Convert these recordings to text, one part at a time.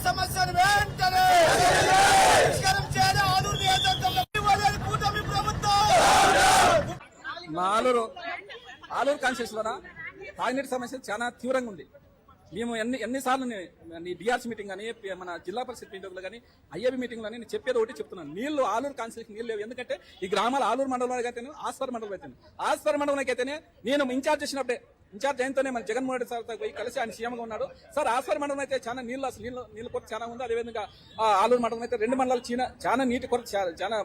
సమస్యను వెంటనే పరిష్కారం చేయాలి. ఆలూరు నియోజకవర్గంలో కూటమి ప్రభుత్వం ఆలూరు కాన్స్టిట్యూషన్ లో తాగునీటి సమస్య చాలా తీవ్రంగా ఉంది. మేము ఎన్నిసార్లు డిఆర్సీ మీటింగ్ కానీ మన జిల్లా పరిషత్ మీటింగ్లు కానీ ఐఏబీ మీటింగ్లు అని నేను చెప్పేది ఒకటి చెప్తున్నాను. నీళ్లు ఆలూరు కాన్స్టిట్యూషన్ నీళ్ళు లేవు. ఎందుకంటే ఈ గ్రామాలు ఆలూరు మండలంలో అయితేనే ఆస్పర్ మండలం అయితేనే ఆస్పర్ మండలంలోకి అయితేనే నేను ఇన్ఛార్జ్ చేసినప్పుడే ఇన్ఛార్జ్ అయితేనే మన జగన్మోహన్ రెడ్డి సార్ పోయి కలిసి ఆయన సీఎంగా ఉన్నాడు. సార్ ఆస్పర్ మండలం అయితే చాలా నీళ్ళు కొరత చాలా ఉంది. అదేవిధంగా ఆలూరు మండలం అయితే 2 మండలాలు చాలా నీటి కొరత చాలా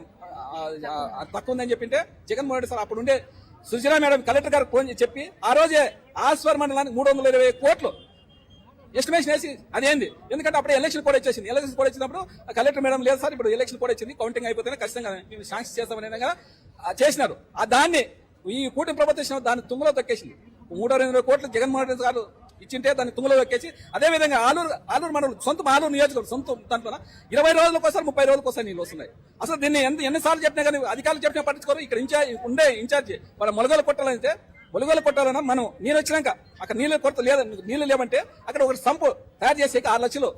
తక్కువ ఉందని చెప్పింటే జగన్మోహన్ రెడ్డి సార్ అప్పుడు ఉండే సుశీల మేడం కలెక్టర్ గారికి ఫోన్ చెప్పి ఆ రోజే ఆస్పర్ మండలానికి 320 కోట్లు ఎస్టిమేషన్ వేసి అదేంది. ఎందుకంటే అప్పుడే ఎలక్షన్ కోడ్ వచ్చేసింది. ఎలక్షన్ కోడ్ వచ్చినప్పుడు కలెక్టర్ మేడం లేదు సార్ ఇప్పుడు ఎలక్షన్ కోడ్ వచ్చింది, కౌంటింగ్ అయిపోతేనే ఖచ్చితంగా మేము శాంక్షన్ చేస్తామనే చేసినారు. దాన్ని ఈ కూటమి ప్రభుత్వం దాన్ని తుంగలో తొక్కేసింది. 320 కోట్లు జగన్మోహన్ రెడ్డి గారు ఇచ్చింటే దాన్ని తుంగలో తొక్కేసి అదేవిధంగా ఆలూరు మండలం సొంత ఆలూరు నియోజకవర్గం సొంత దాంట్లో 20 రోజులకోసారి 30 రోజులకోసారి నీళ్ళు వస్తున్నాయి. అసలు దీన్ని ఎన్నిసార్లు చెప్పినా కానీ అధికారులు చెప్పినా పట్టించుకోరు. ఇక్కడ ఇన్ఛార్జ్ మన మొలగలు కొట్టాలన్నా మనం నీళ్ళు వచ్చినాక అక్కడ నీళ్ళు కొరత లేదు, నీళ్లు లేవంటే అక్కడ ఒక సంపు తయారు చేసి 6 లక్షలు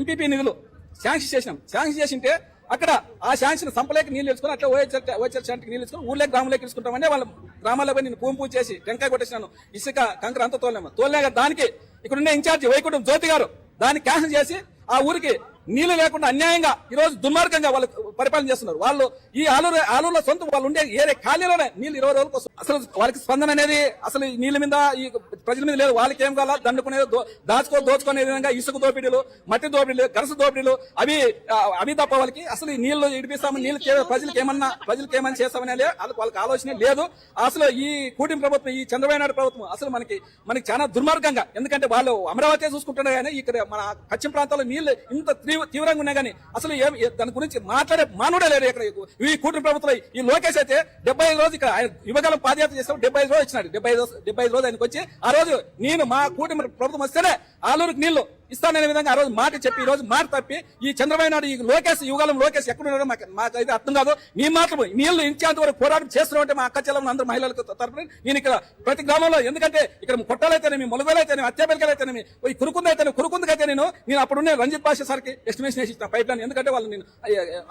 ఎంపీపీ నిధులు శాంక్షన్ చేసినాం. శాంక్షన్ చేసింటే అక్కడ ఆ శాంక్షన్ సంపలేక నీళ్ళు తెచ్చుకుని అట్లా ఓహెచ్ఎల్ శాంతికి నీళ్ళు తెచ్చుకుని ఊళ్ళకి గ్రామంలోకి తీసుకుంటామని వాళ్ళ గ్రామాల్లో పోయి నేను పూజ చేసి టెంకాయ కొట్టేసినాను. ఇసుక కంకర అంతా తోలేక దానికి ఇక్కడున్న ఇన్ఛార్జి వైకుంఠం జ్యోతి గారు దాన్ని క్యాన్సిల్ చేసి ఆ ఊరికి నీళ్లు లేకుండా అన్యాయంగా ఈ రోజు దుర్మార్గంగా వాళ్ళు పరిపాలన చేస్తున్నారు. వాళ్ళు ఈ ఆలూరులో సొంత వాళ్ళు ఉండే ఏరే ఖాళీలోనే నీళ్లు 20 రోజుల కోసం అసలు వాళ్ళకి స్పందన అనేది అసలు నీళ్ల మీద ఈ ప్రజల మీద లేదు. వాళ్ళకి ఏం కావాలా దండుకునేది దోచుకునే విధంగా ఇసుక దోపిడీలు, మట్టి దోపిడీలు, గరస దోపిడీలు అవి తప్ప వాళ్ళకి అసలు ఈ నీళ్లు ఇడిపిస్తామని నీళ్లు ప్రజలకు ఏమన్నా చేస్తామని వాళ్ళకి ఆలోచన లేదు. అసలు ఈ కూటమి ప్రభుత్వం ఈ చంద్రబాబు నాయుడు ప్రభుత్వం అసలు మనకి చాలా దుర్మార్గంగా, ఎందుకంటే వాళ్ళు అమరావతి చూసుకుంటున్నారు కానీ ఇక్కడ మన పశ్చిమ ప్రాంతాల్లో నీళ్లు ఇంత తీవ్రంగా ఉన్నాయి కానీ అసలు దాని గురించి మాట్లాడే మానవుడే లేరు. ఇక్కడ ఈ కూటమి ప్రభుత్వం ఈ లోకేష్ అయితే 75 రోజులు ఇక్కడ యువకాలం పాదయాత్ర చేస్తాం. 75 రోజులు ఇచ్చినాడు. 75 రోజులు ఆయనకు వచ్చి ఆ రోజు నేను మా కూటమి ప్రభుత్వం వస్తేనే ఆలూరుకి నీళ్లు ఇస్తాననే విధంగా ఆ రోజు మాట చెప్పి ఈ రోజు మాట తప్పి ఈ చంద్రబాబు నాయుడు ఈ యువకాలం లోకేష్ ఎక్కడున్నారో మాకైతే అర్థం కాదు. నీ మాత్రం నీళ్లు ఇచ్చేంత వరకు పోరాటం చేస్తున్నామంటే మా అక్క చెల్లెలు అందరూ మహిళలకు తరపున నేను ఇక్కడ ప్రతి గ్రామంలో, ఎందుకంటే ఇక్కడ కొట్టాలైతేనేమి, మొలగలైతేనే, అత్యాబెలకలైతేనేమి, కురుకుందైతే నేను అప్పుడున్న రంజిత్ భాష సార్కి ఎస్టిమేషన్ వేసి ఇచ్చిన పైప్ లైన్. ఎందుకంటే వాళ్ళు నేను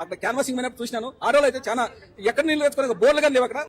అక్కడ క్యాన్వాసింగ్ మీద చూసినాను. ఆడవాళ్ళు అయితే చాలా ఎక్కడ నీళ్లు తెచ్చుకోవడానికి బోర్లు కానీ లేవు అక్కడ.